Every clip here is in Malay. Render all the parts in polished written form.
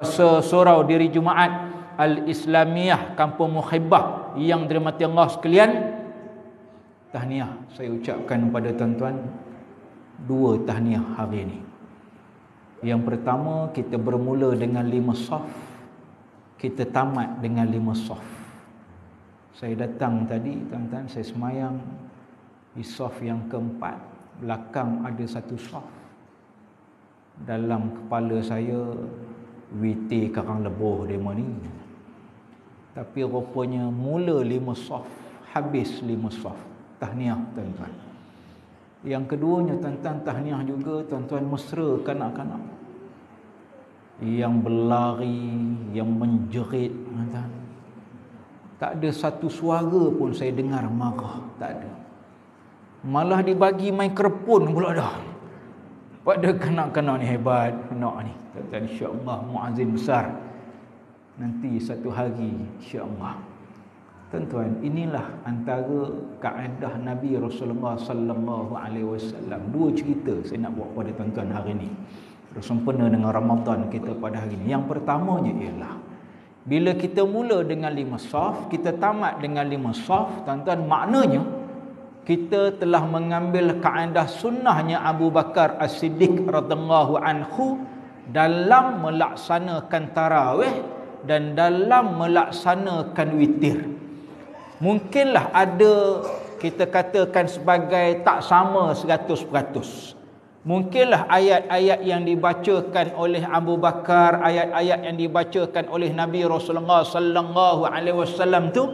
Surau diri Jumaat Al-Islamiyah Kampung Muhibbah yang dirahmati Allah sekalian, tahniah saya ucapkan kepada tuan-tuan, dua tahniah hari ini. Yang pertama, kita bermula dengan 5 saf, kita tamat dengan 5 saf. Saya datang tadi tuan-tuan, saya semayang di saf yang keempat, belakang ada 1 saf. Dalam kepala saya, witir karang lebuh demo ni. Tapi rupanya mula 5 saf, habis 5 saf. Tahniah tuan-tuan. Yang keduanya tuan-tuan, tahniah juga tuan-tuan mesra kanak-kanak yang berlari, yang menjerit tuan-tuan. Tak ada satu suara pun saya dengar marah, tak ada. Malah dibagi mikrofon pula dah. Pada kanak-kanak ni hebat, anak ni. Tuan-tuan, insya-Allah muazzin besar. Nanti satu hari insya-Allah. Tuan-tuan, inilah antara kaedah Nabi Rasulullah sallallahu alaihi wasallam. Dua cerita saya nak buat pada tuan-tuan hari ini, bersempena dengan Ramadan kita pada hari ini. Yang pertamanya ialah bila kita mula dengan 5 saf, kita tamat dengan 5 saf, tuan-tuan, maknanya kita telah mengambil kaedah sunnahnya Abu Bakar As-Siddiq radhiyallahu anhu dalam melaksanakan tarawih dan dalam melaksanakan witir. Mungkinlah ada kita katakan sebagai tak sama 100%. Mungkinlah ayat-ayat yang dibacakan oleh Abu Bakar, ayat-ayat yang dibacakan oleh Nabi Rasulullah sallallahu alaihi wasallam tu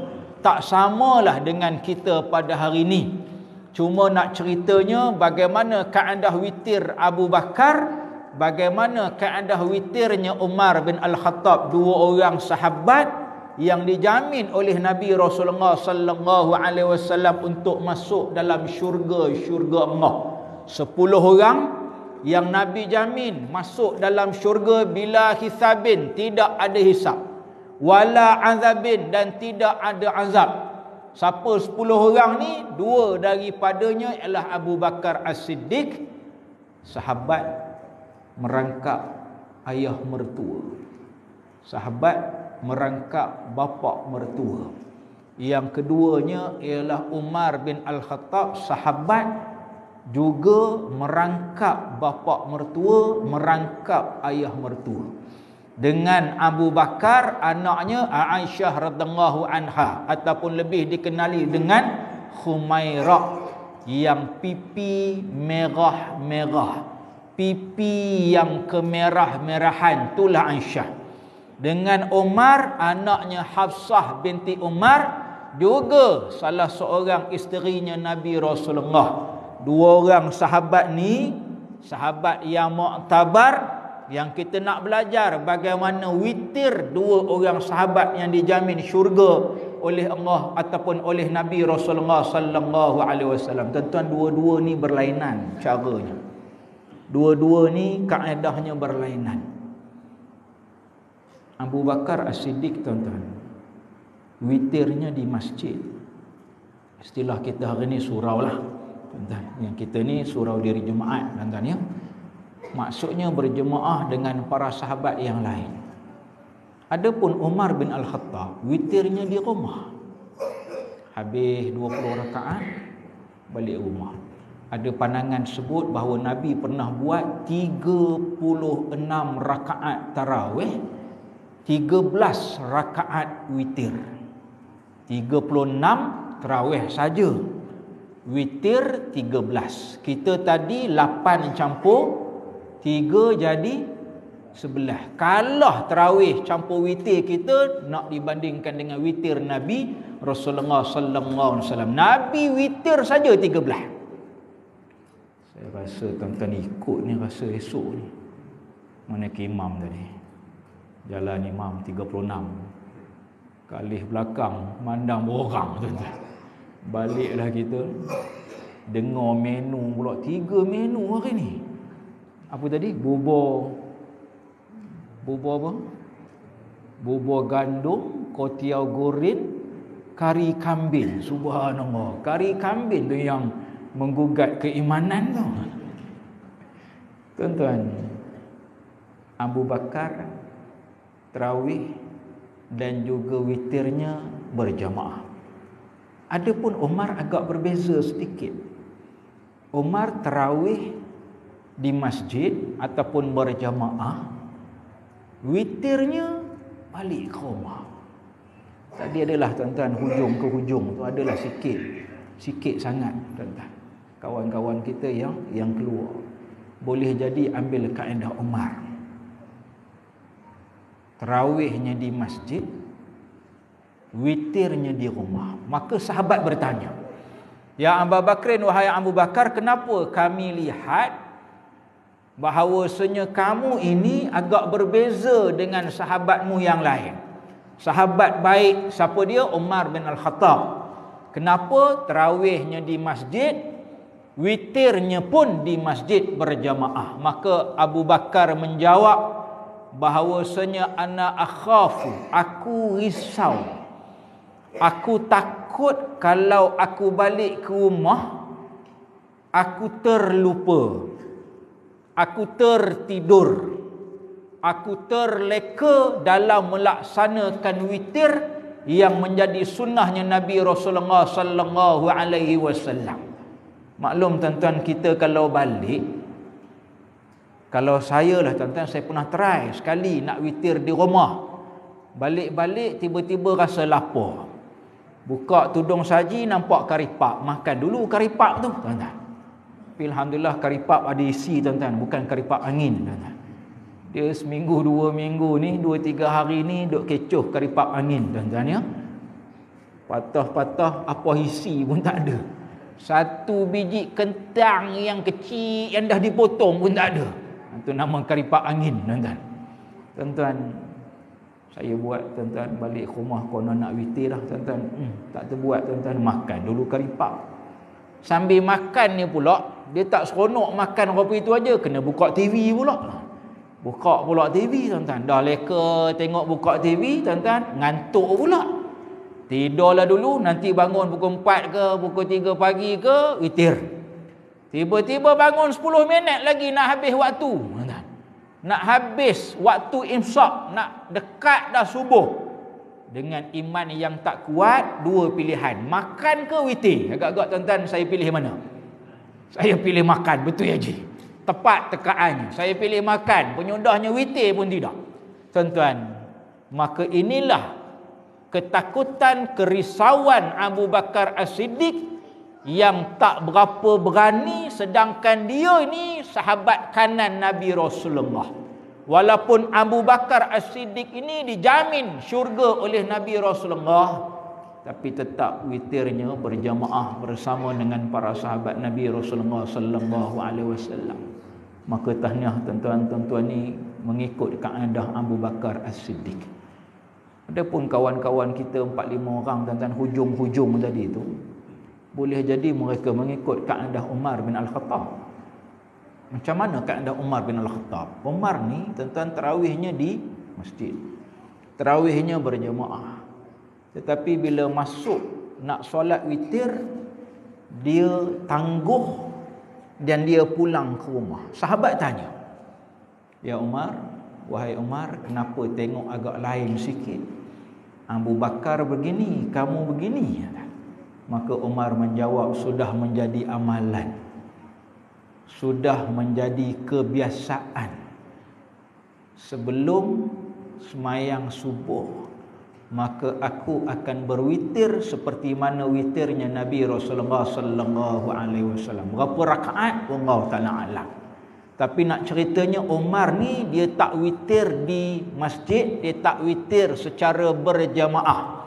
tak samalah dengan kita pada hari ini. Cuma nak ceritanya bagaimana kaedah witir Abu Bakar, bagaimana kaedah witirnya Umar bin Al-Khattab, dua orang sahabat yang dijamin oleh Nabi Rasulullah sallallahu alaihi wasallam untuk masuk dalam syurga Allah. 10 orang yang Nabi jamin masuk dalam syurga bila hisabin, tidak ada hisab, wala azabin, dan tidak ada azab. Siapa 10 orang ni? 2 daripadanya ialah Abu Bakar As-Siddiq, sahabat merangkap ayah mertua, sahabat merangkap bapa mertua. Yang keduanya ialah Umar bin Al-Khattab, sahabat juga merangkap bapa mertua, merangkap ayah mertua. Dengan Abu Bakar, anaknya Aisyah radhiyallahu anha, ataupun lebih dikenali dengan Khumairah, yang pipi merah-merah, pipi yang kemerah-merahan, itulah Aisyah. Dengan Umar, anaknya Hafsah binti Umar, juga salah seorang isterinya Nabi Rasulullah. 2 orang sahabat ni, sahabat yang muktabar, yang kita nak belajar bagaimana witir 2 orang sahabat yang dijamin syurga oleh Allah ataupun oleh Nabi Rasulullah sallallahu alaihi wasallam. Tuan-tuan, dua-dua ni berlainan caranya. Dua-dua ni kaedahnya berlainan. Abu Bakar As-Siddiq, tuan-tuan, witirnya di masjid. Istilah kita hari ni surau lah, tuan-tuan. Yang kita ni surau diri Jumaat, tuan-tuan ya. Maksudnya berjemaah dengan para sahabat yang lain. Adapun Umar bin Al-Khattab, witirnya di rumah. Habis 20 rakaat, balik rumah. Ada pandangan sebut bahawa Nabi pernah buat 36 rakaat tarawih, 13 rakaat witir. 36 tarawih saja, witir 13. Kita tadi 8 campur 3 jadi 11. Kalah tarawih campur witir kita nak dibandingkan dengan witir Nabi Rasulullah sallallahu alaihi wasallam. Nabi witir saja 13. Saya rasa tuan-tuan ikut ni, rasa esok ni mana ke imam tadi, jalan imam 36, kalih belakang mandang borang, tuan-tuan. Baliklah kita dengar menu pula, 3 menu hari ni. Apa tadi? Bubur apa? Bubur gandum, kotiau goreng, kari kambing. Subhanallah, kari kambing tu yang menggugat keimanan tu. Tuan-tuan, Abu Bakar tarawih dan juga witirnya berjamaah. Adapun Umar agak berbeza sedikit. Umar tarawih di masjid ataupun berjamaah, witirnya balik ke rumah. Tadi adalah tuan-tuan, hujung ke hujung tu adalah sikit sangat tuan-tuan. Kawan-kawan kita yang keluar, boleh jadi ambil kaedah Umar. Tarawihnya di masjid, witirnya di rumah. Maka sahabat bertanya, "Ya Abu Bakrin, wahai Abu Bakar, kenapa kami lihat bahawasanya kamu ini agak berbeza dengan sahabatmu yang lain? Sahabat baik, siapa dia? Umar bin Al-Khattab. Kenapa tarawihnya di masjid, witirnya pun di masjid berjamaah?" Maka Abu Bakar menjawab bahawasanya ana akhafu, aku risau, aku takut kalau aku balik ke rumah aku terlupa, aku tertidur, aku terleka dalam melaksanakan witir yang menjadi sunnahnya Nabi Rasulullah sallallahu alaihi wasallam. Maklum tuan-tuan, kita kalau balik, kalau saya lah tuan-tuan, saya pernah try sekali nak witir di rumah. Balik-balik tiba-tiba rasa lapar. Buka tudung saji nampak karipap, makan dulu karipap tu tuan-tuan. Tapi alhamdulillah karipap ada isi tuan-tuan, bukan karipap angin tuan-tuan. Dia seminggu 2 minggu ni, 2-3 hari ni duk kecoh karipap angin tuan-tuan ya. Patah-patah apa isi pun tak ada. Satu biji kentang yang kecil yang dah dipotong pun tak ada. Itu nama karipap angin tuan-tuan. Tuan-tuan, saya buat tuan-tuan balik rumah konon nak witir lah tuan-tuan. Tak terbuat tuan-tuan, makan dulu karipap. Sambil makan ni pula, dia tak seronok makan apa itu aja, kena buka TV pula. Buka pula TV tuan-tuan. Dah leka tengok buka TV tuan-tuan, ngantuk pula. Tidurlah dulu, nanti bangun pukul 4 ke pukul 3 pagi ke witir. Tiba-tiba bangun 10 minit lagi nak habis waktu tuan-tuan. Nak habis waktu imsak, nak dekat dah subuh. Dengan iman yang tak kuat, 2 pilihan, makan ke witir. Agak-agak tuan-tuan, saya pilih mana? Saya pilih makan, betul ya Ji? Tepat tekaannya. Saya pilih makan, penyudahnya witir pun tidak. Tuan-tuan, maka inilah ketakutan, kerisauan Abu Bakar As-Siddiq yang tak berapa berani, sedangkan dia ini sahabat kanan Nabi Rasulullah. Walaupun Abu Bakar As-Siddiq ini dijamin syurga oleh Nabi Rasulullah, tapi tetap witirnya berjamaah bersama dengan para sahabat Nabi Rasulullah sallallahu alaihi wasallam. Maka tahniah tuan-tuan ni mengikut kaedah Abu Bakar As-Siddiq. Adapun kawan-kawan kita 4-5 orang tuan-tuan hujung-hujung tadi tu, boleh jadi mereka mengikut kaedah Umar bin Al-Khattab. Macam mana kaedah Umar bin Al-Khattab? Umar ni tuan-tuan tarawihnya di masjid, tarawihnya berjamaah. Tetapi bila masuk nak solat witir, dia tangguh dan dia pulang ke rumah. Sahabat tanya, "Ya Umar, wahai Umar, kenapa tengok agak lain sikit? Abu Bakar begini, kamu begini." Maka Umar menjawab, sudah menjadi amalan, sudah menjadi kebiasaan. Sebelum semayang subuh, maka aku akan berwitir seperti mana witirnya Nabi Rasulullah sallallahu alaihi wasallam. Berapa rakaat? Wallahu taala alam. Tapi nak ceritanya Umar ni dia tak witir di masjid, dia tak witir secara berjamaah.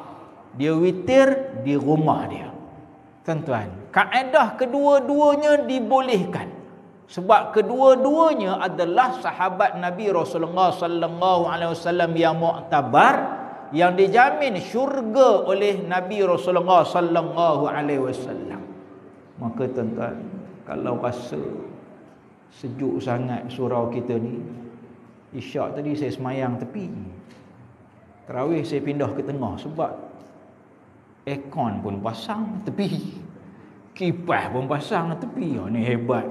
Dia witir di rumah dia. Tuan-tuan, kaedah kedua-duanya dibolehkan. Sebab kedua-duanya adalah sahabat Nabi Rasulullah sallallahu alaihi wasallam yang muktabar, yang dijamin syurga oleh Nabi Rasulullah sallallahu alaihi wasallam. Maka tuan-tuan, kalau rasa sejuk sangat surau kita ni, isyak tadi saya semayang tepi, tarawih saya pindah ke tengah sebab aircon pun pasang tepi, kipas pun pasang tepi. Oh, ni hebat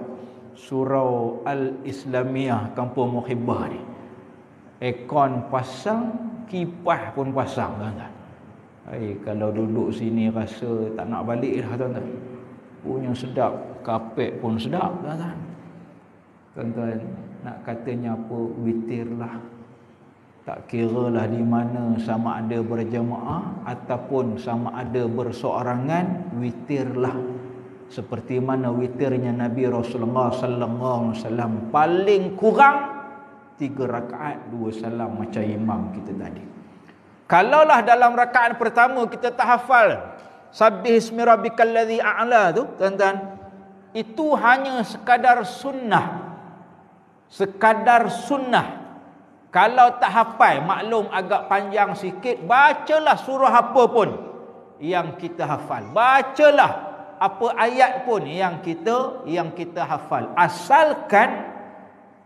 surau Al-Islamiyah Kampung Muhibbah ni. Aircon pasang, kipas pun pasang, tuan-tuan. Kalau duduk sini rasa tak nak balik dah, tuan-tuan. Punya sedap, kapet pun sedap, tuan-tuan. Tuan-tuan, nak katanya apa, witirlah. Tak kiralah di mana, sama ada berjemaah ataupun sama ada berseorangan, witirlah. Seperti mana witirnya Nabi Rasulullah sallallahu alaihi wasallam, paling kurang 3 rakaat 2 salam macam imam kita tadi. Kalaulah dalam rakaat pertama kita tak hafal Sabbih ismi rabbikal ladzi a'la tu, tuan-tuan, itu hanya sekadar sunnah. Sekadar sunnah. Kalau tak hafal, maklum agak panjang sikit, bacalah surah apa pun yang kita hafal. Bacalah apa ayat pun yang kita hafal. Asalkan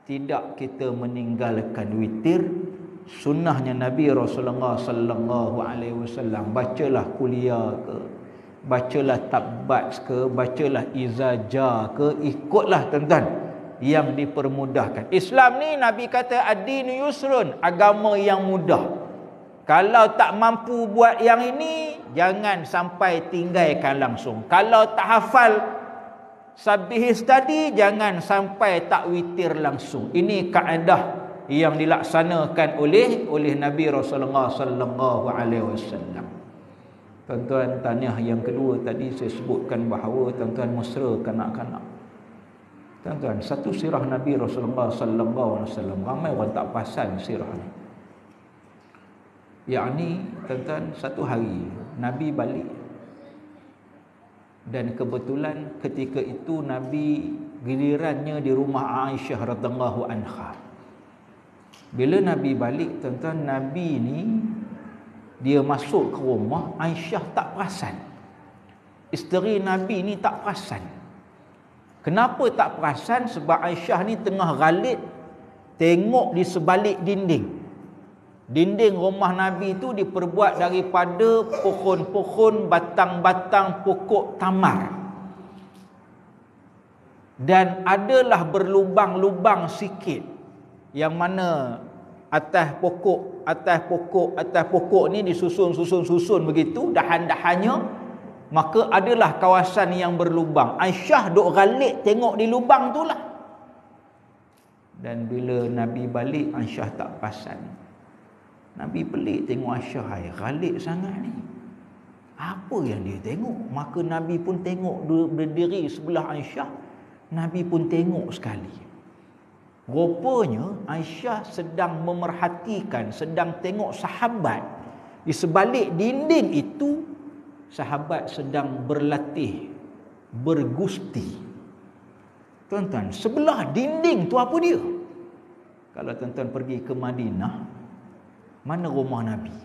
tidak kita meninggalkan witir sunnahnya Nabi Rasulullah sallallahu alaihi wasallam. Bacalah kuliah ke, bacalah tabat ke, bacalah izaja ke, ikutlah, tuan-tuan, yang dipermudahkan. Islam ni Nabi kata ad-dinu yusrun, agama yang mudah. Kalau tak mampu buat yang ini, jangan sampai tinggalkan langsung. Kalau tak hafal Sabbihis tadi, jangan sampai tak witir langsung. Ini kaedah yang dilaksanakan oleh Nabi Rasulullah sallallahu alaihi wasallam. Tuan-tuan, tanya yang kedua tadi saya sebutkan bahawa tuan-tuan mesra kanak-kanak. Tuan-tuan, satu sirah Nabi Rasulullah sallallahu alaihi wasallam, ramai orang tak perasan sirah ni. Yakni, tuan-tuan, satu hari Nabi balik, dan kebetulan ketika itu Nabi gilirannya di rumah Aisyah radhiyallahu anha. Bila Nabi balik, tuan-tuan, Nabi ni dia masuk ke rumah, Aisyah tak perasan. Isteri Nabi ni tak perasan. Kenapa tak perasan? Sebab Aisyah ni tengah galit tengok di sebalik dinding. Dinding rumah Nabi itu diperbuat daripada pohon-pohon, batang-batang pokok tamar. Dan adalah berlubang-lubang sikit, yang mana atas pokok ni disusun begitu dahan-dahannya, maka adalah kawasan yang berlubang. Aisyah duk galit tengok di lubang tu lah. Dan bila Nabi balik, Aisyah tak perasan. Nabi pelik tengok Aisyah, galit sangat ni. Apa yang dia tengok? Maka Nabi pun tengok, berdiri sebelah Aisyah. Nabi pun tengok sekali. Rupanya Aisyah sedang memerhatikan, sedang tengok sahabat. Di sebalik dinding itu, sahabat sedang berlatih, bergusti. Tuan-tuan, sebelah dinding tu apa dia? Kalau tuan-tuan pergi ke Madinah, mana rumah Nabi?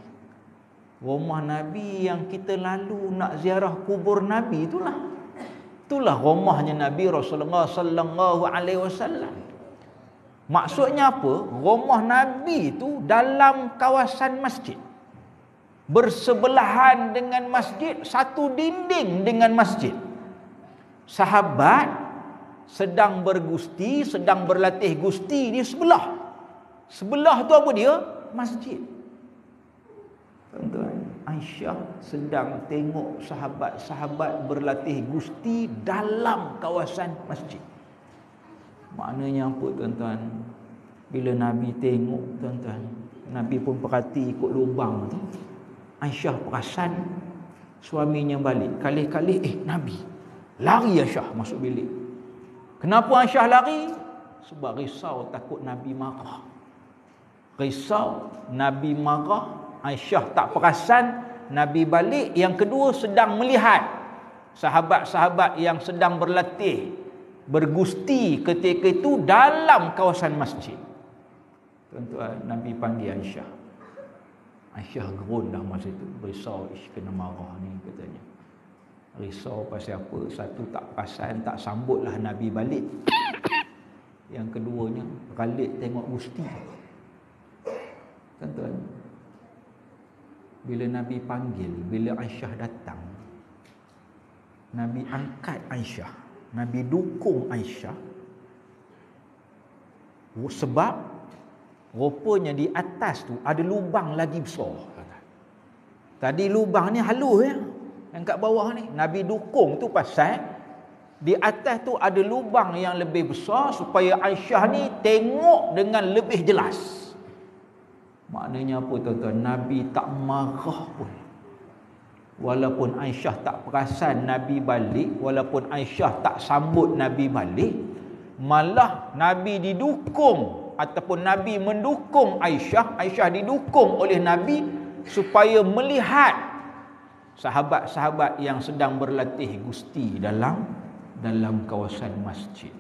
Rumah Nabi yang kita lalu nak ziarah kubur Nabi itulah. Itulah rumahnya Nabi Rasulullah sallallahu alaihi wasallam. Maksudnya apa? Rumah Nabi itu dalam kawasan masjid. Bersebelahan dengan masjid, satu dinding dengan masjid. Sahabat sedang bergusti, sedang berlatih gusti di sebelah. Sebelah tu apa dia? Masjid. Tuan-tuan, Aisyah sedang tengok sahabat-sahabat berlatih gusti dalam kawasan masjid. Maknanya apa, tuan-tuan? Bila Nabi tengok, tuan-tuan, Nabi pun perhati ikut lubang tu. Aisyah perasan suaminya balik. Kali-kali, Nabi. Lari Aisyah masuk bilik. Kenapa Aisyah lari? Sebab risau takut Nabi marah. Risau Nabi marah, Aisyah tak perasan. Nabi balik. Yang kedua, sedang melihat sahabat-sahabat yang sedang berlatih, bergusti ketika itu dalam kawasan masjid. Tuan-tuan, Nabi panggil Aisyah. Aisyah gerun dah masa itu, risau, kena marah ni katanya. Risau pasal apa? Satu, tak perasan, tak sambutlah Nabi balik. Yang keduanya, galit tengok gusti. Tuan-tuan, bila Nabi panggil, bila Aisyah datang, Nabi angkat Aisyah, Nabi dukung Aisyah. Sebab Rupanya di atas tu ada lubang lagi besar. Tadi lubang ni halus ya. Yang kat bawah ni Nabi dukung tu pasal di atas tu ada lubang yang lebih besar supaya Aisyah ni tengok dengan lebih jelas. Maknanya apa tuan-tuan? Nabi tak marah pun. Walaupun Aisyah tak perasan Nabi balik, walaupun Aisyah tak sambut Nabi balik, malah Nabi didukung ataupun Nabi mendukung Aisyah, Aisyah didukung oleh Nabi supaya melihat sahabat-sahabat yang sedang berlatih gusti dalam kawasan masjid.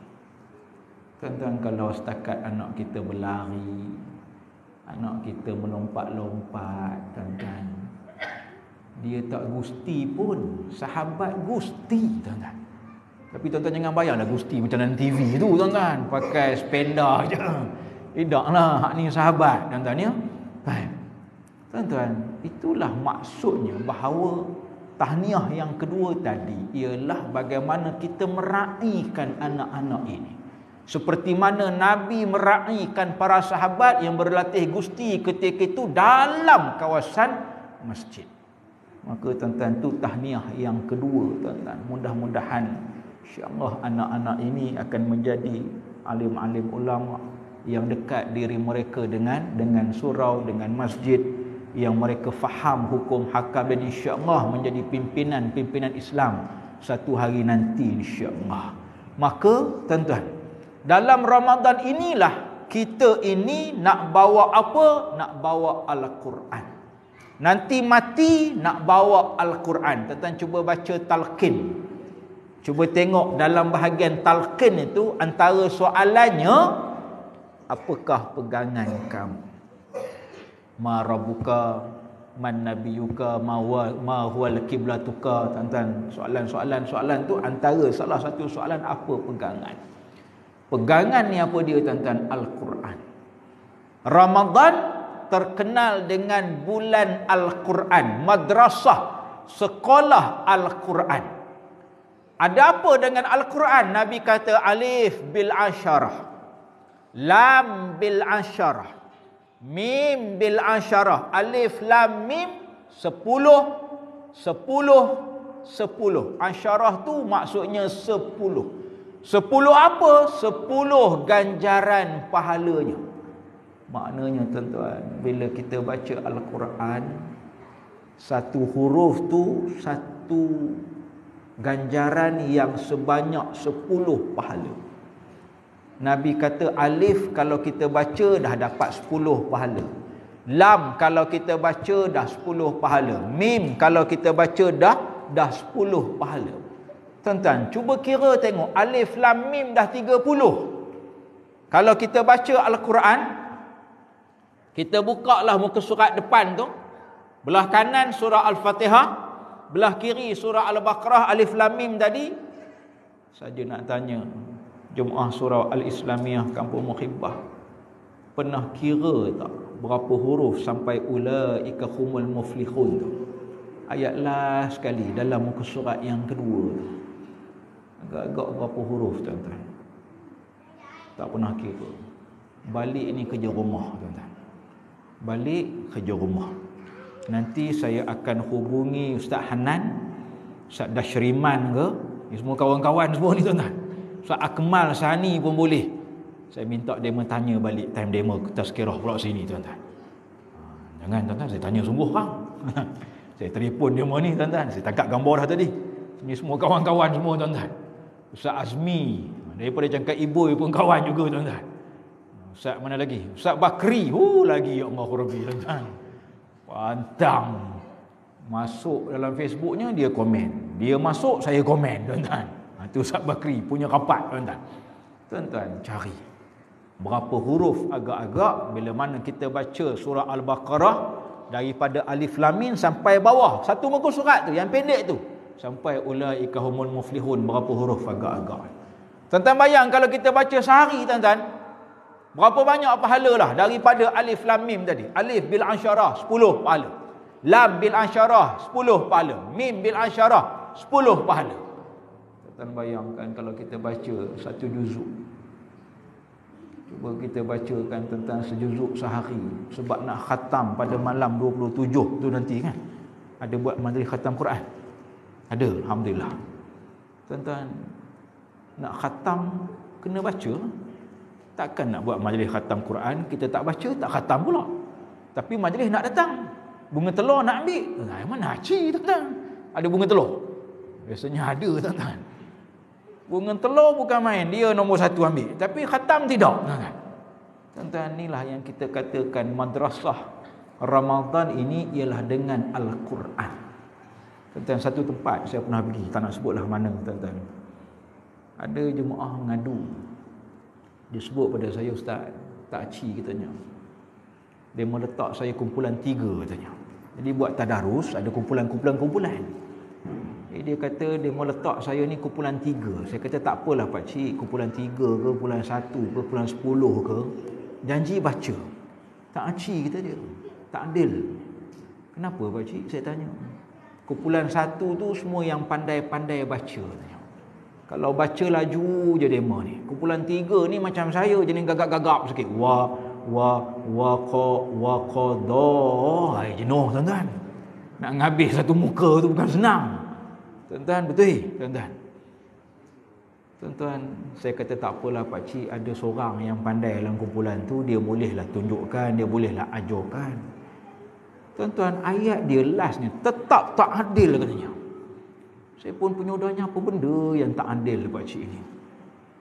Tuan-tuan, kalau setakat anak kita berlari, anak kita melompat-lompat, tuan-tuan, dia tak gusti pun, sahabat gusti, tuan-tuan. Tapi tuan-tuan jangan bayanglah gusti macam dalam TV tu, tuan-tuan, pakai spenda je. Tidaklah, hak ni sahabat, tuan-tuan ya. Baik. Tuan-tuan, itulah maksudnya bahawa tahniah yang kedua tadi ialah bagaimana kita meraihkan anak-anak ini. Seperti mana Nabi meraihkan para sahabat yang berlatih gusti ketika itu dalam kawasan masjid. Maka tuan-tuan, tu tahniah yang kedua, tuan-tuan. Mudah-mudahan insya-Allah anak-anak ini akan menjadi alim-alim ulama yang dekat diri mereka dengan surau, dengan masjid, yang mereka faham hukum hakam dan insya-Allah menjadi pimpinan Islam satu hari nanti insya-Allah. Maka tuan-tuan, dalam Ramadan inilah kita ini nak bawa apa? Nak bawa Al-Quran. Nanti mati nak bawa Al-Quran. Tuan-tuan cuba baca talqin. Cuba tengok dalam bahagian talqin itu, antara soalannya, apakah pegangan kamu? Ma rabbuka, man nabiyuka, ma huwal kiblatuka. Tuan-tuan, soalan tu antara salah satu soalan, apa pegangan? Pegangan ni apa dia, tuan-tuan? Al-Quran. Ramadan terkenal dengan bulan Al-Quran, madrasah, sekolah Al-Quran. Ada apa dengan Al-Quran? Nabi kata alif bil asyarah, lam bil asyarah, mim bil asyarah. Alif lam mim 10 10 10. Asyarah tu maksudnya 10. 10 apa? 10 ganjaran pahalanya. Maknanya tuan-tuan, bila kita baca Al-Quran, satu huruf tu satu ganjaran yang sebanyak 10 pahala. Nabi kata alif kalau kita baca dah dapat 10 pahala. Lam kalau kita baca dah 10 pahala. Mim kalau kita baca dah 10 pahala. Tuan-tuan, cuba kira tengok, alif lam mim dah 30. Kalau kita baca Al-Quran, kita buka lah muka surat depan tu. Belah kanan surah Al-Fatihah, belah kiri surah Al-Baqarah, alif lam mim tadi. Saja nak tanya, Jemaah Surau Al-Islamiyah Kampung Muhibbah, pernah kira tak berapa huruf sampai ulaika humul muflihun tu? Ayat last sekali dalam muka surat yang kedua tu. Agak-agak berapa huruf, tuan-tuan? Tak pernah kira. Balik ni kerja rumah, tuan-tuan. Balik kerja rumah. Nanti saya akan hubungi Ustaz Hanan, Ustaz Dashriman ke, ni semua kawan-kawan semua ni, tuan-tuan. Ustaz Akmal Sani pun boleh. Saya minta dia tanya balik time demo tazkirah pula sini, tuan-tuan. Jangan, tuan-tuan, saya tanya sungguh kan. Saya telefon dia ni, tuan-tuan. Saya tangkap gambar dah tadi. Ini semua kawan-kawan semua, tuan-tuan. Ustaz Azmi, daripada Jangkat Ibu pun kawan juga, tuan-tuan. Ustaz mana lagi? Ustaz Bakri, lagi, ya Allah Rabbi, tuan-tuan. Pantang. Masuk dalam Facebooknya, dia komen. Dia masuk, saya komen, tuan-tuan. Itu Ustaz Bakri punya rapat, tuan-tuan. Tuan-tuan, cari berapa huruf agak-agak bila mana kita baca surah Al-Baqarah daripada alif lam mim sampai bawah satu muka surat tu yang pendek tu sampai ulaika humul muflihun, berapa huruf agak-agak. Tuan-tuan bayang kalau kita baca sehari, tuan-tuan, berapa banyak pahala lah daripada alif lam mim tadi. Alif bil asyarah 10 pahala, lam bil asyarah 10 pahala, mim bil asyarah 10 pahala. Tuan-tuan bayangkan kalau kita baca satu juzuk Cuba kita bacakan tentang sejuzuk sehari. Sebab nak khatam pada malam 27 tu nanti kan. Ada buat majlis khatam Quran. Ada, alhamdulillah. Tuan-tuan, nak khatam kena baca. Takkan nak buat majlis khatam Quran, kita tak baca, tak khatam pula. Tapi majlis nak datang. Bunga telur nak ambil. Mana haji tuan-tuan? Ada bunga telur? Biasanya ada tuan-tuan. Bunga telur bukan main, dia nombor satu ambil. Tapi khatam tidak. Tuan-tuan, inilah yang kita katakan madrasah Ramadan ini ialah dengan Al-Quran. Tuan-tuan, satu tempat saya pernah pergi, tak nak sebutlah mana tuan-tuan. Ada jemaah mengadu. Dia sebut pada saya, Ustaz, tak aci katanya. Dia meletak saya kumpulan 3 katanya. Jadi buat tadarus, ada kumpulan-kumpulan. Dia kata dia mau letak saya ni kumpulan 3. Saya kata tak apalah Pak Cik, kumpulan 3 ke, kumpulan 1 ke, kumpulan 10 ke. Janji baca. Tak aci kata dia. Tak adil. Kenapa Pak Cik? Saya tanya. Kumpulan 1 tu semua yang pandai-pandai baca. Kalau baca laju je demo ni. Kumpulan 3 ni macam saya jenis gagap-gagap sikit. Qada. Jenuh tuan-tuan. Nak nghabis satu muka tu bukan senang. Tuan-tuan, betul tuan-tuan. Tuan-tuan, saya kata tak apalah Pak Cik, ada seorang yang pandai dalam kumpulan tu, dia bolehlah tunjukkan, dia bolehlah ajarkan. Tuan-tuan, ayat dia last ni tetap tak adil katanya. Saya pun penyodanya apa benda yang tak adil Pak Cik ni.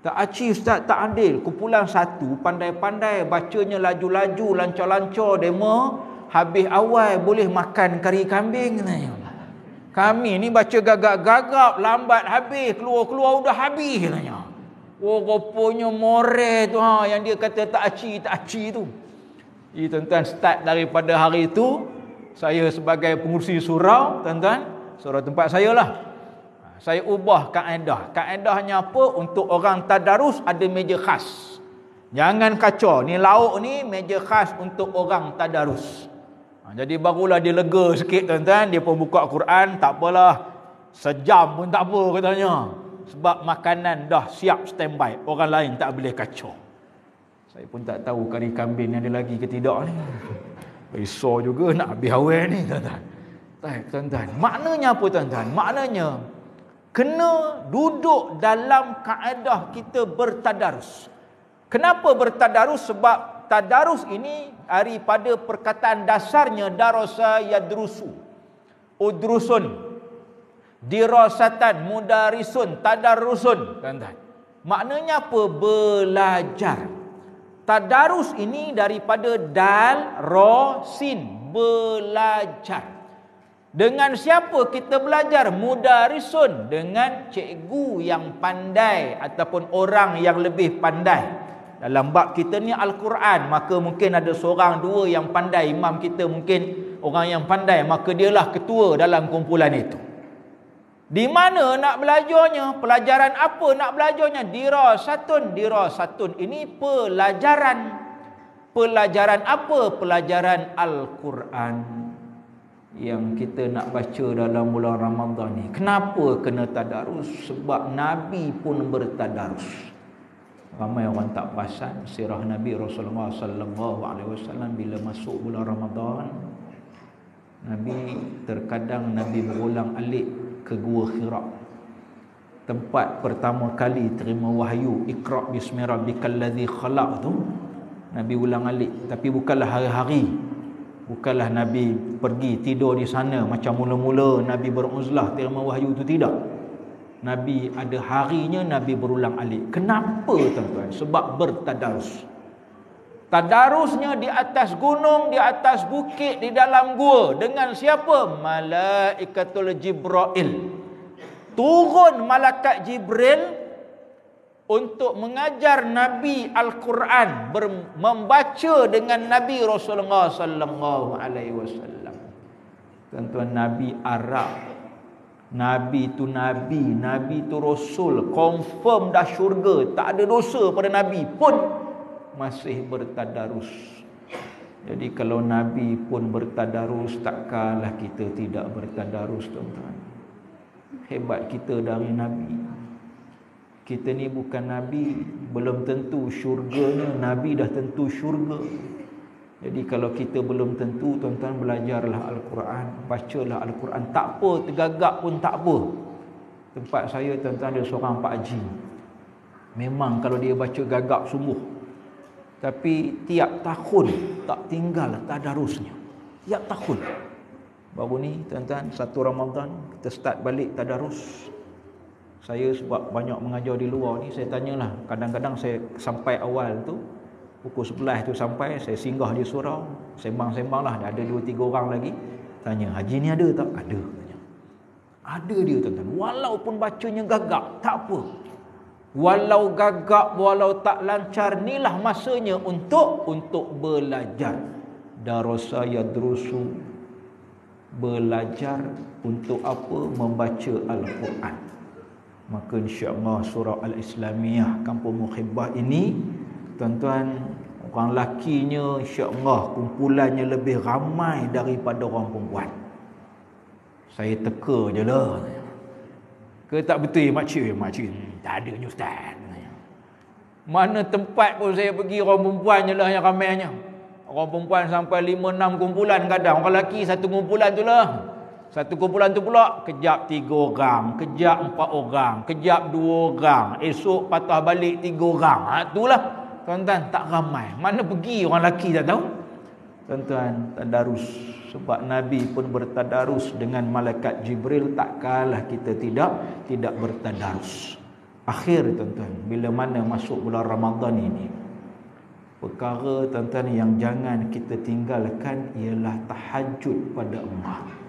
Tak aci Ustaz, tak adil. Kumpulan 1 pandai-pandai bacanya laju-laju, lancar-lancar demo, habis awal boleh makan kari kambing katanya. Kami ni baca gagap-gagap, lambat habis, keluar-keluar udah habis katanya. Oh, rupanya more tu yang dia kata tak aci tu. Jadi tuan-tuan, start daripada hari itu, saya sebagai pengurusi surau, tuan-tuan, surau tempat saya lah. Saya ubah kaedah. Kaedahnya apa? Untuk orang tadarus ada meja khas. Jangan kacau. Ni lauk ni meja khas untuk orang tadarus. Jadi barulah dia lega sikit tuan-tuan. Dia pun buka Quran. Tak apalah. Sejam pun tak apa katanya. Sebab makanan dah siap standby. Orang lain tak boleh kacau. Saya pun tak tahu kari kambing ni ada lagi ke tidak ni. Risau juga nak habis awal ni tuan-tuan. Tuan-tuan. Maknanya apa tuan-tuan? Maknanya kena duduk dalam kaedah kita bertadarus. Kenapa bertadarus? Sebab tadarus ini daripada perkataan dasarnya darasa yadrusu. Udrusun. Dirasatan, mudarisun, tadarusun. Tuan-tuan. Maknanya apa? Belajar. Tadarus ini daripada dal, ra, sin. Belajar. Dengan siapa kita belajar? Mudarisun, dengan cikgu yang pandai ataupun orang yang lebih pandai. Dalam bab kita ni Al-Quran, maka mungkin ada seorang dua yang pandai. Imam kita mungkin orang yang pandai, maka dialah ketua dalam kumpulan itu. Di mana nak belajarnya? Pelajaran apa nak belajarnya? Dirasatun. Dirasatun ini pelajaran. Pelajaran apa? Pelajaran Al-Quran yang kita nak baca dalam bulan Ramadan ni. Kenapa kena tadarus? Sebab Nabi pun bertadarus. Ramai orang tak perasan sirah Nabi Rasulullah sallallahu alaihi wasallam bila masuk bulan Ramadan. Nabi terkadang Nabi berulang-alik ke Gua Hira. Tempat pertama kali terima wahyu, Iqra bismi rabbikal ladzi khalaq tu. Nabi ulang-alik, tapi bukanlah hari-hari. Bukanlah Nabi pergi tidur di sana macam mula-mula Nabi beruzlah terima wahyu itu, tidak. Nabi ada harinya Nabi berulang-alik. Kenapa tuan-tuan? Sebab bertadarus. Tadarusnya di atas gunung, di atas bukit, di dalam gua. Dengan siapa? Malaikatul Jibril. Turun malaikat Jibril untuk mengajar Nabi Al-Quran, membaca dengan Nabi Rasulullah sallallahu alaihi wasallam. Tuan-tuan, Nabi Arab. Nabi tu Nabi, Nabi tu Rasul, confirm dah syurga, tak ada dosa pada Nabi pun masih bertadarus. Jadi kalau Nabi pun bertadarus, takkanlah kita tidak bertadarus tuan-tuan. Hebat kita dari Nabi. Kita ni bukan Nabi, belum tentu syurganya. Nabi dah tentu syurga. Jadi kalau kita belum tentu, tuan-tuan belajarlah Al-Quran, bacalah Al-Quran. Tak apa, tergagap pun tak apa. Tempat saya tuan-tuan ada seorang Pak Haji. Memang kalau dia baca gagap sungguh. Tapi tiap tahun tak tinggal tadarusnya. Tiap tahun. Baru ni tuan-tuan, satu Ramadan kita start balik tadarus. Saya sebab banyak mengajar di luar ni, saya tanyalah. Kadang-kadang saya sampai awal tu, pukul 11 tu sampai, saya singgah di surau, sembang-sembang lah. Ada 2-3 orang lagi. Tanya, haji ni ada tak? Ada. Tanya. Ada dia tuan-tuan. Walaupun bacanya gagap, tak apa. Walau gagap, walau tak lancar, inilah masanya untuk belajar. Darasa yadrusu, belajar untuk apa? Membaca Al-Quran. Maka insya-Allah surah Al-Islamiyah Kampung Muhibbah ini, tuan-tuan, orang lakinya insya-Allah kumpulannya lebih ramai daripada orang perempuan. Saya teka je lah. Ke tak betul makcik? Tak ada ni ustaz. Mana tempat pun saya pergi, orang perempuan je lah yang ramainya. Orang perempuan sampai 5-6 kumpulan kadang. Orang lelaki satu kumpulan tu lah. Satu kumpulan tu pula, kejap 3 orang, kejap 4 orang, kejap 2 orang, esok patah balik 3 orang. Itulah, tuan-tuan, tak ramai. Mana pergi orang lelaki tak tahu. Tuan-tuan, tadarus. Sebab Nabi pun bertadarus dengan malaikat Jibril, tak kalah kita tidak bertadarus. Akhir tuan-tuan, bila mana masuk bulan Ramadan ini, perkara tuan-tuan yang jangan kita tinggalkan ialah tahajud pada Allah.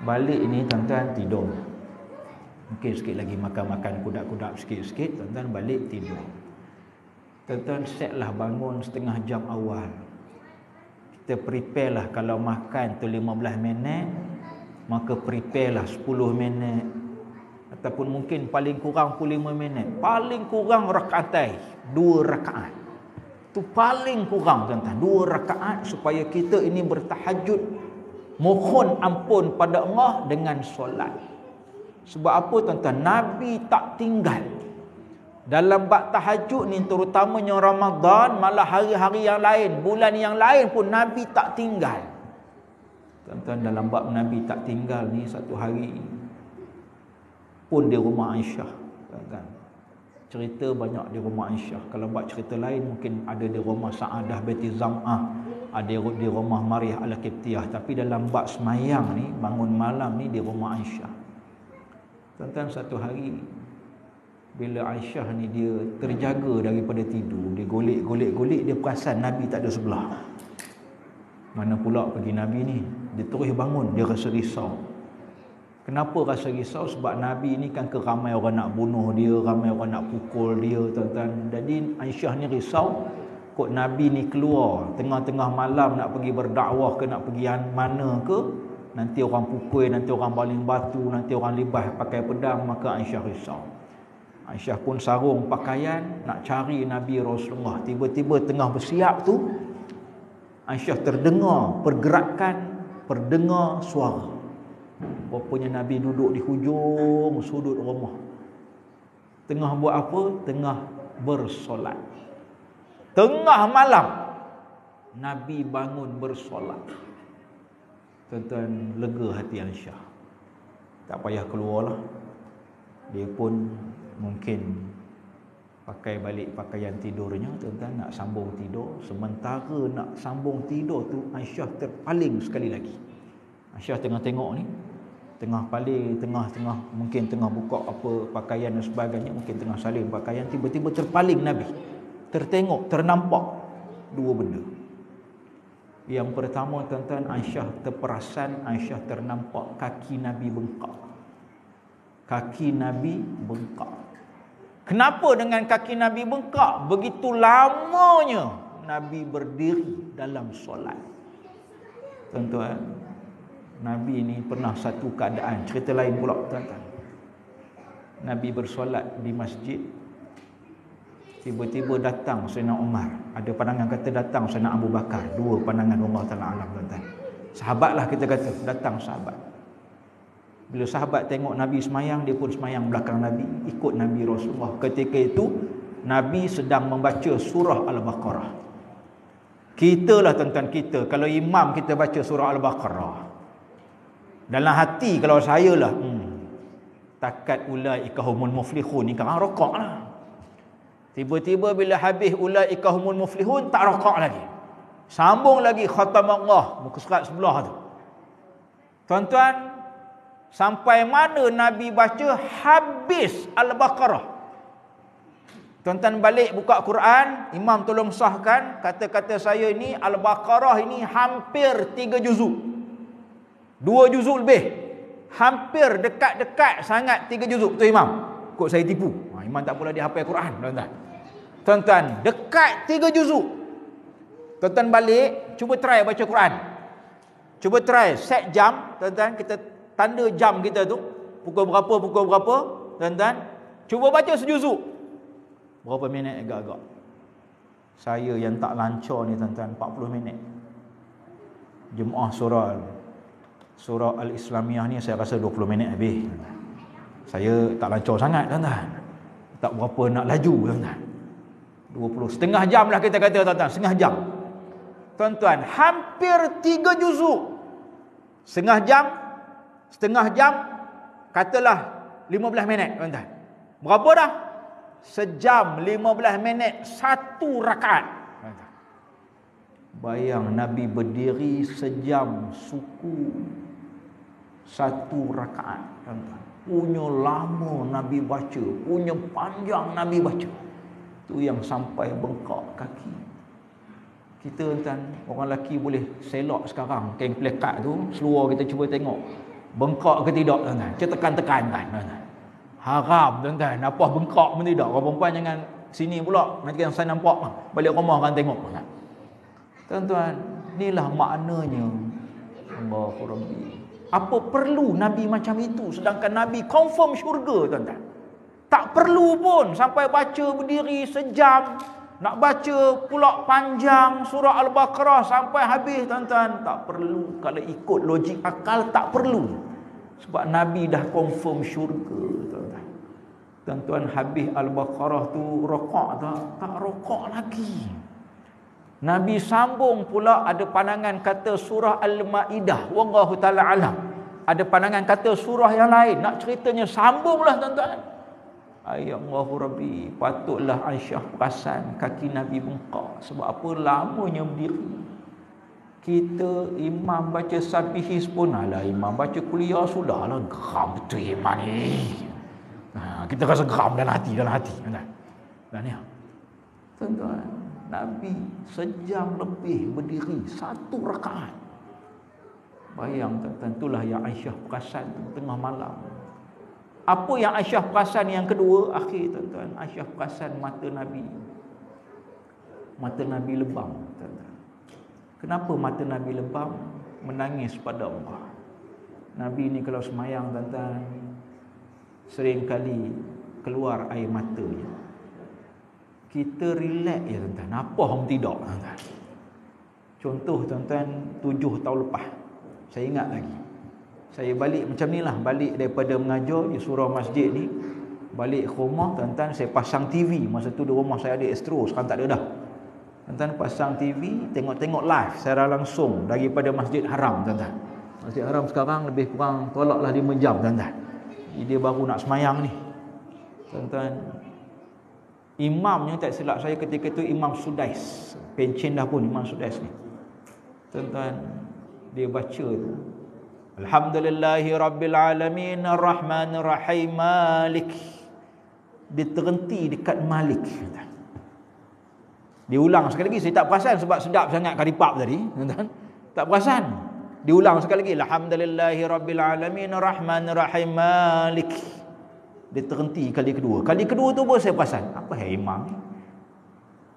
Balik ini tuan-tuan tidur. Mungkin sikit lagi makan-makan kudak-kudak sikit-sikit, tuan-tuan balik tidur. Tuan-tuan setlah bangun setengah jam awal. Kita prepare lah, kalau makan tu 15 minit, maka prepare lah 10 minit. Ataupun mungkin paling kurang pun 5 minit. Paling kurang rakaatai, 2 rakaat. Tu paling kurang tuan-tuan, 2 rakaat supaya kita ini bertahajud. Mohon ampun pada Allah dengan solat. Sebab apa tuan-tuan? Nabi tak tinggal. Dalam bab tahajud ni, terutamanya Ramadan, malah hari-hari yang lain, bulan yang lain pun Nabi tak tinggal. Tuan-tuan, dalam bab Nabi tak tinggal ni, satu hari pun di rumah Aisyah. Tuan-tuan, cerita banyak di rumah Aisyah. Kalau buat cerita lain mungkin ada di rumah Sa'adah binti Zam'ah, ada di rumah Maryah Al-Qibtiyah. Tapi dalam bab semayang ni, bangun malam ni, di rumah Aisyah. Tuan-tuan, satu hari bila Aisyah ni dia terjaga daripada tidur, dia golek, dia perasan Nabi tak ada sebelah. Mana pula pergi Nabi ni? Dia terus bangun, dia rasa risau. Kenapa rasa risau? Sebab Nabi ni kan ramai orang nak bunuh dia, ramai orang nak pukul dia, tuan-tuan. Jadi Aisyah ni risau, kok Nabi ni keluar tengah-tengah malam nak pergi berdakwah ke, nak pergi mana ke, nanti orang pukul, nanti orang baling batu, nanti orang libas pakai pedang. Maka Aisyah risau. Aisyah pun sarung pakaian nak cari Nabi Rasulullah. Tiba-tiba tengah bersiap tu, Aisyah terdengar pergerakan, terdengar suara. Rupanya Nabi duduk di hujung sudut rumah. Tengah buat apa? Tengah bersolat. Tengah malam Nabi bangun bersolat. Tuan-tuan, lega hati Aisyah. Tak payah keluarlah. Dia pun mungkin pakai balik pakaian tidurnya, tuan-tuan, nak sambung tidur. Sementara nak sambung tidur tu, Aisyah terpaling sekali lagi. Aisyah tengah tengok ni, tengah mungkin tengah buka apa pakaian dan sebagainya, mungkin tengah salin pakaian, tiba-tiba terpaling Nabi. Tertengok, ternampak dua benda. Yang pertama, tuan-tuan, Aisyah terperasan, Aisyah ternampak kaki Nabi bengkak. Kaki Nabi bengkak. Kenapa dengan kaki Nabi bengkak? Begitu lamanya Nabi berdiri dalam solat. Tuan-tuan, Nabi ni pernah satu keadaan, cerita lain pula, tuan-tuan. Nabi bersolat di masjid. Tiba-tiba datang Sayyidina Umar. Ada pandangan kata datang Sayyidina Abu Bakar. Dua pandangan Allah Ta'ala alam, tuan-tuan. Sahabatlah kita kata, datang sahabat. Bila sahabat tengok Nabi semayang, dia pun semayang belakang Nabi, ikut Nabi Rasulullah. Ketika itu Nabi sedang membaca surah Al-Baqarah. Kita lah tuan-tuan, kita kalau imam kita baca surah Al-Baqarah, dalam hati kalau saya lah, takat ulaika humul muflihun, ni kan rokok lah. Tiba-tiba bila habis ulaika humul muflihun, tak rokok lagi, sambung lagi khatam Allah muka surat sebelah tu. Tuan-tuan, sampai mana Nabi baca habis Al-Baqarah. Tuan-tuan balik buka Quran, imam tolong sahkan, kata-kata saya ini Al-Baqarah ini hampir 3 juzuk. 2 juzuk lebih. Hampir dekat-dekat sangat 3 juzuk tu imam. Kok saya tipu. Imam tak pula dia hafal Quran, tuan-tuan. Tuan-tuan, dekat 3 juzuk. Tuan-tuan balik, cuba try baca Quran. Cuba try set jam, tuan-tuan, kita tanda jam kita tu, pukul berapa, tuan-tuan. Cuba baca sejuzuk. Berapa minit agak-agak? Saya yang tak lancar ni tuan-tuan, 40 minit. Jemaah surah Al-Islamiyah ni saya rasa 20 minit habis. Saya tak lancar sangat tuan-tuan. Tak berapa nak laju tuan-tuan. 20, setengah jam lah kita kata tuan-tuan, setengah jam. Tuan-tuan, hampir 3 juzuk. Setengah jam, katalah 15 minit tuan-tuan. Berapa dah? Sejam 15 minit 1 rakaat. Bayang Nabi berdiri sejam suku 1 rakaat. Punya lama Nabi baca, punya panjang Nabi baca. Tu yang sampai bengkak kaki. Kita tuan, orang lelaki boleh selok sekarang kain plekat tu, seluar kita cuba tengok bengkak ke tidak tuan-tuan. Kita tekan-tekan kan tuan-tuan. Haram tuan-tuan, apa bengkak pun tidak. Orang perempuan jangan sini pula, nanti kan saya nampak balik rumah kan tengok. Tuan-tuan, inilah maknanya Allahu Rabbi. Apa perlu Nabi macam itu, sedangkan Nabi confirm syurga tuan-tuan. Tak perlu pun sampai baca berdiri sejam, nak baca pula panjang surah Al-Baqarah sampai habis tuan-tuan. Tak perlu. Kalau ikut logik akal tak perlu. Sebab Nabi dah confirm syurga tuan-tuan. Tuan-tuan, habis Al-Baqarah tu rokok tak? Tak rokok lagi. Nabi sambung pula, ada pandangan kata surah Al-Ma'idah, wallahu ta'ala alam. Ada pandangan kata surah yang lain. Nak ceritanya sambunglah tuan-tuan. Ya Allahu Rabbi, patutlah Aisyah perasan kaki Nabi bengkak. Sebab apa? Lamanya berdiri. Kita imam baca sabihis pun, alah imam baca kuliah sudahlah, geram betul imam ni. Kita rasa geram dalam hati. Dan ya, tuan-tuan, Nabi sejam lebih berdiri 1 rakaat. Bayang tuan-tuan, itulah yang Aisyah perasan tengah malam. Apa yang Aisyah perasan yang kedua? Akhir tuan-tuan, Aisyah perasan mata Nabi lebam tuan-tuan. Kenapa mata Nabi lebam? Menangis pada Allah. Nabi ni kalau semayang tuan-tuan, sering kali keluar air matanya. Kita relax ya tuan-tuan. Apa hang tidak tuan-tuan? Contoh tuan-tuan, 7 tahun lepas, saya ingat lagi. Saya balik macam ni lah, balik daripada mengajar di surau masjid ni, balik ke rumah tuan-tuan, saya pasang TV. Masa tu di rumah saya ada Astro, sekarang tak ada dah. Tuan-tuan pasang TV, tengok-tengok live secara langsung daripada Masjid Haram tuan-tuan. Masjid Haram sekarang lebih kurang tolaklah 5 jam tuan-tuan. Dia baru nak semayang ni. Tuan-tuan, imamnya tak silap saya ketika tu Imam Sudais. Pencen dah pun Imam Sudais ni. Tuan-tuan, dia baca tu, Alhamdulillahi Rabbil Alamin Ar-Rahman Ar-Rahim Malik. Dia terhenti dekat Malik. Dia ulang sekali lagi. Saya tak perasan sebab sedap sangat karipap tadi. Tak perasan. Diulang sekali lagi. Alhamdulillahi Rabbil Alamin Ar-Rahman Ar-Rahim Malik. Dia terhenti kali kedua. Kali kedua tu pun saya perasan. Apa imam ni?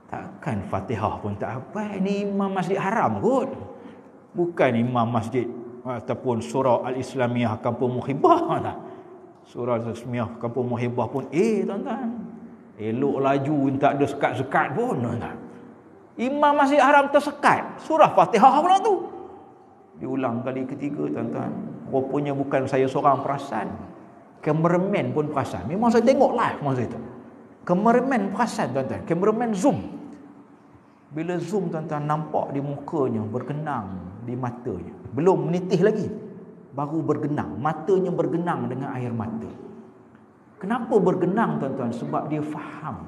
Takkan Fatihah pun tak apa. Ini imam Masjid Haram kot. Bukan imam masjid ataupun surah Al-Islamiyah Kampung Muhibah tak? Surah Al-Islamiyah Kampung Muhibah pun tuan-tuan, elok laju, tak ada sekat-sekat pun tuan-tuan. Imam Masjid Haram tersekat, surah Fatihah pula tu. Diulang kali ketiga tuan-tuan. Rupanya bukan saya seorang perasan. Kameraman pun perasan. Memang saya tengok live masa itu. Kameraman perasan tuan-tuan. Kameraman zoom. Bila zoom tuan-tuan, nampak di mukanya bergenang di matanya. Belum menitih lagi. Baru bergenang. Matanya bergenang dengan air mata. Kenapa bergenang tuan-tuan? Sebab dia faham.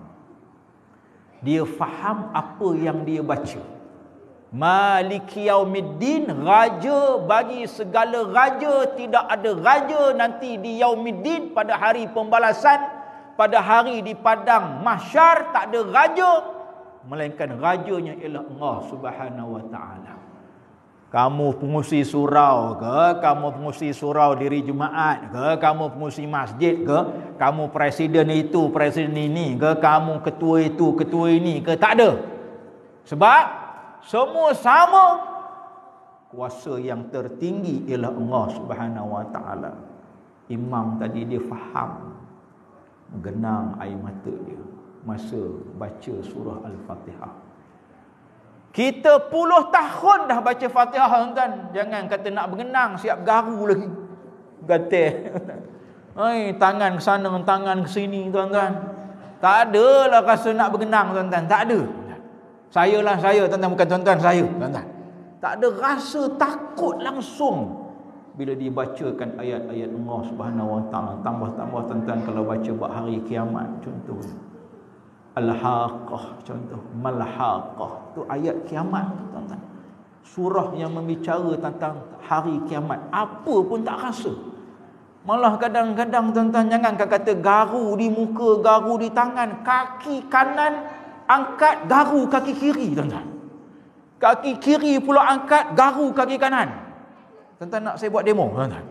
Dia faham apa yang dia baca. Maliki yaumiddin, raja bagi segala raja, tidak ada raja nanti di yaumiddin, pada hari pembalasan, pada hari di padang mahsyar, tak ada raja melainkan rajanya ialah Allah Subhanahu wa taala. Kamu pengurusi surau ke, kamu pengurusi surau diri Jumaat ke, kamu pengurusi masjid ke, kamu presiden itu, presiden ini ke, kamu ketua itu, ketua ini ke, tak ada. Sebab semua sama. Kuasa yang tertinggi ialah Allah Subhanahu wa taala. Imam tadi dia faham, genang air mata dia masa baca surah Al-Fatihah. Kita puluh tahun dah baca Fatihah tuan-tuan. Jangan kata nak bergenang siap garu lagi. Gatal. Ai, tangan ke sana, tangan ke sini tuan-tuan. Tak adalah rasa nak bergenang tuan-tuan, tak ada. Saya tuan-tuan, bukan tuan-tuan, saya tuan-tuan. Tak ada rasa takut langsung bila dibacakan ayat-ayat Allah Subhanahu wa taala. Tambah-tambah tuan-tuan kalau baca buat hari kiamat contohnya. Al-Haqqah contoh, Mal-Haqqah tu ayat kiamat tuan-tuan. Surah yang membicara tentang hari kiamat, apa pun tak rasa. Malah kadang-kadang tuan-tuan jangan kata garu di muka, garu di tangan, kaki kanan angkat, garu kaki kiri tuan-tuan. Kaki kiri pula angkat, garu kaki kanan. Tuan-tuan nak saya buat demo tuan-tuan?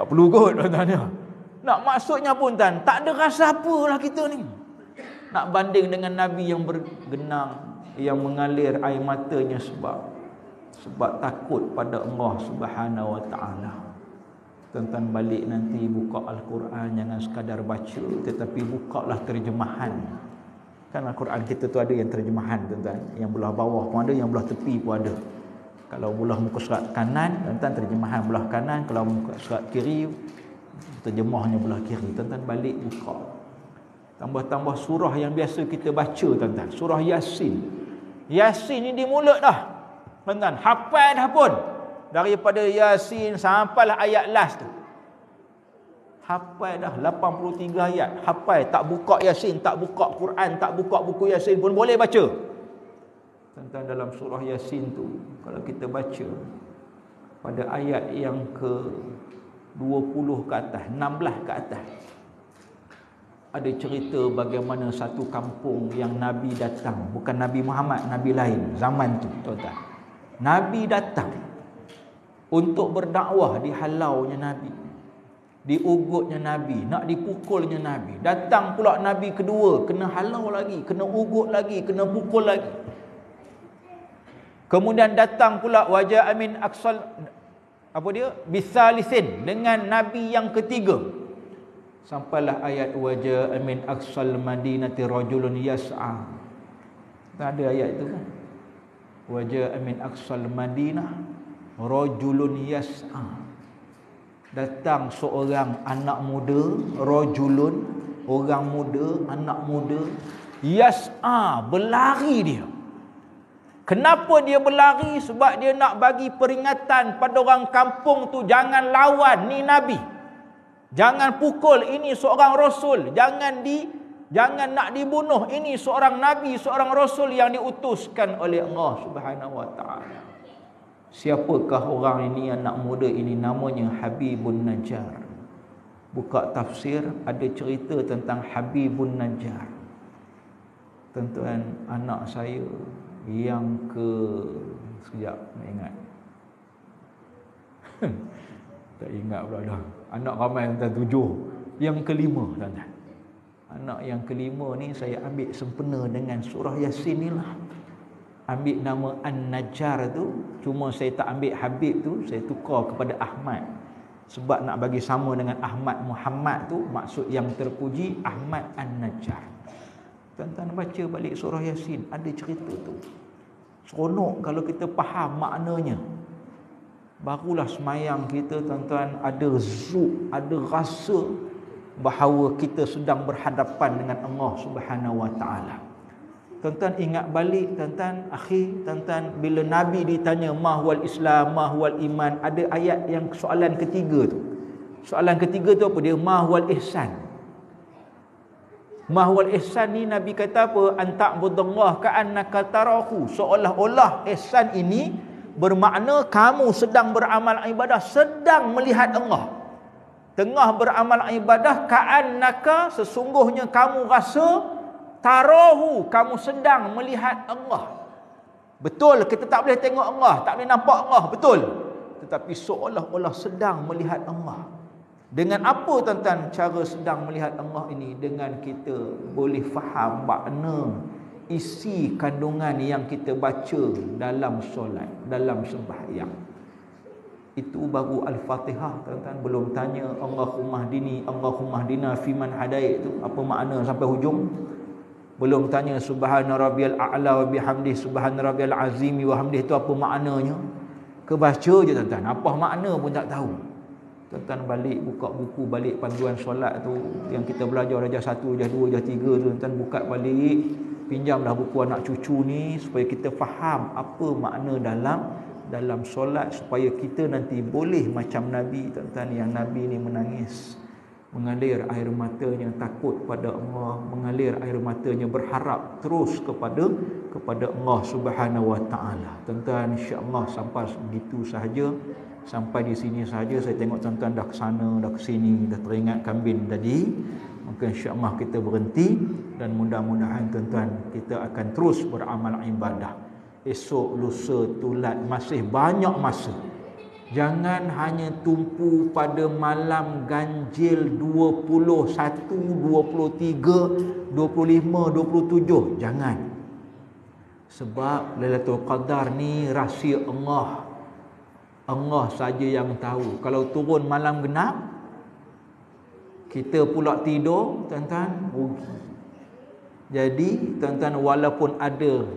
Tak perlu kot tuan-tuan ya. Nak maksudnya pun tuan, tak ada rasa apalah kita ni. Nak banding dengan Nabi yang bergenang, yang mengalir air matanya sebab takut pada Allah Subhanahu wa taala. Tuan-tuan balik nanti buka Al-Quran, jangan sekadar baca, tetapi bukalah terjemahan. Kan Al-Quran kita tu ada yang terjemahan tuan-tuan, yang belah bawah pun ada, yang belah tepi pun ada. Kalau belah muka surat kanan, tuan-tuan terjemahan belah kanan, kalau muka surat kiri terjemahnya belah kiri. Tuan-tuan balik buka. Tambah-tambah surah yang biasa kita baca tuan-tuan, surah Yasin. Yasin ni di mulut dah tuan-tuan, hafal dah pun. Daripada Yasin sampailah ayat last tu, hafal dah 83 ayat. Hafal, tak buka Yasin, tak buka Quran, tak buka buku Yasin pun boleh baca. Tuan-tuan, dalam surah Yasin tu kalau kita baca pada ayat yang ke 20 ke atas, 16 ke atas, ada cerita bagaimana satu kampung yang Nabi datang. Bukan Nabi Muhammad, Nabi lain zaman tu tuan-tuan. Nabi datang untuk berdakwah, dihalaunya Nabi, diugutnya Nabi, nak dipukulnya Nabi. Datang pula Nabi kedua, kena halau lagi, kena ugut lagi, kena pukul lagi. Kemudian datang pula wajah amin aksal, apa dia, bisalisin, dengan Nabi yang ketiga. Sampailah ayat wajah amin aksal madinati rajulun yas'a. Tak ada ayat itu kan? Wajah amin aksal madinah rajulun yas'a. Datang seorang anak muda, rajulun, orang muda, anak muda, yas'a, berlari dia. Kenapa dia berlari? Sebab dia nak bagi peringatan pada orang kampung tu, jangan lawan ni Nabi. Jangan pukul, ini seorang rasul. Jangan nak dibunuh, ini seorang nabi, seorang rasul yang diutuskan oleh Allah Subhanahu wa taala. Siapakah orang ini, anak muda ini? Namanya Habibun Najjar. Buka tafsir, ada cerita tentang Habibun Najjar. Tuan-tuan, anak saya yang sekejap nak ingat. Tak ingat pula dah. Anak ramai tuan-tuan 7. Yang kelima tuan-tuan. Anak yang kelima ni saya ambil sempena dengan surah Yasin ni lah. Ambil nama An-Najjar tu. Cuma saya tak ambil Habib tu, saya tukar kepada Ahmad. Sebab nak bagi sama dengan Ahmad Muhammad tu, maksud yang terpuji Ahmad An-Najjar. Tuan-tuan baca balik surah Yasin, ada cerita tu. Seronok kalau kita faham maknanya. barulah semayang kita tuan-tuan ada zuk, ada rasa bahawa kita sedang berhadapan dengan Allah Subhanahu Wa Taala. Tuan-tuan ingat balik tuan-tuan, akhir tuan-tuan, bila Nabi ditanya mahwal Islam, mahwal iman, ada ayat yang soalan ketiga tu. Soalan ketiga tu apa dia? Mahwal ihsan. Mahwal ihsan ni Nabi kata apa? Anta'budallah ka'annaka tarahu. Seolah-olah ihsan ini bermakna kamu sedang beramal ibadah, sedang melihat Allah. Tengah beramal ibadah, ka'annaka, sesungguhnya kamu rasa, tarahu, kamu sedang melihat Allah. Betul, kita tak boleh tengok Allah, tak boleh nampak Allah, betul. Tetapi seolah-olah sedang melihat Allah. Dengan apa tuan-tuan cara sedang melihat Allah ini? Dengan kita boleh faham makna isi kandungan yang kita baca dalam solat, dalam sembahyang. Itu baru Al-Fatihah tuan-tuan. Belum tanya Allahumma hdini, Allahumma hdina fiman hadait tu apa makna sampai hujung. Belum tanya subhana rabbiyal a'la wa bihamdihi subhana rabbiyal azim wa hamdihi itu apa maknanya. Kebaca je tuan-tuan, apa makna pun tak tahu. Tuan-tuan balik buka buku balik panduan solat tu yang kita belajar darjah 1, darjah 2, darjah 3 tu, tuan-tuan buka balik, pinjamlah buku anak cucu ni supaya kita faham apa makna dalam solat, supaya kita nanti boleh macam Nabi tuan-tuan, yang Nabi ni menangis, mengalir air matanya takut pada Allah, mengalir air matanya berharap terus kepada Allah Subhanahu Wa Taala. Tuan-tuan, insya-Allah sampai begitu sahaja, sampai di sini sahaja. Saya tengok tuan-tuan dah ke sana, dah ke sini, dah teringat kambing tadi. Maka insya-Allah kita berhenti dan mudah-mudahan tuan-tuan kita akan terus beramal ibadah. Esok, lusa, tulat, masih banyak masa. Jangan hanya tumpu pada malam ganjil 21, 23, 25, 27. Jangan. Sebab Lailatul Qadar ni rahsia Allah. Allah saja yang tahu. Kalau turun malam genap, kita pula tidur, tuan-tuan, rugi. Jadi, tuan-tuan, walaupun ada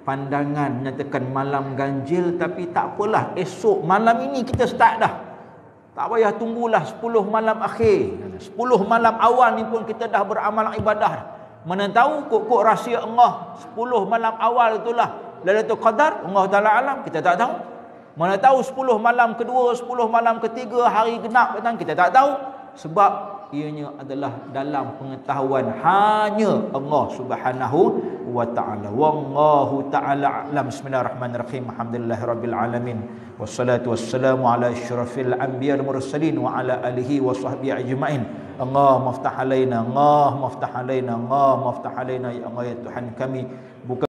pandangan menyatakan malam ganjil, tapi tak apalah, esok malam ini kita start dah. Tak payah tunggulah 10 malam akhir, 10 malam awal ni pun kita dah beramal ibadah. Mana tahu kok rahsia Allah 10 malam awal itulah Lailatul Qadar, Allah Taala alam, kita tak tahu. Mana tahu 10 malam kedua, 10 malam ketiga, hari genap datang, kita tak tahu. Sebab ianya adalah dalam pengetahuan hanya Allah Subhanahu wa Ta'ala. Wallahu ta'ala a'lam. Bismillahirrahmanirrahim. Alhamdulillahirabbil alamin. Wassalatu wassalamu ala asyrafil anbiya'il mursalin wa ala alihi wa sahbihi ajma'in. Allahumma iftah alaina, Allahumma iftah alaina, Allahumma iftah alaina ya Allah ya Tuhan kami. Bukan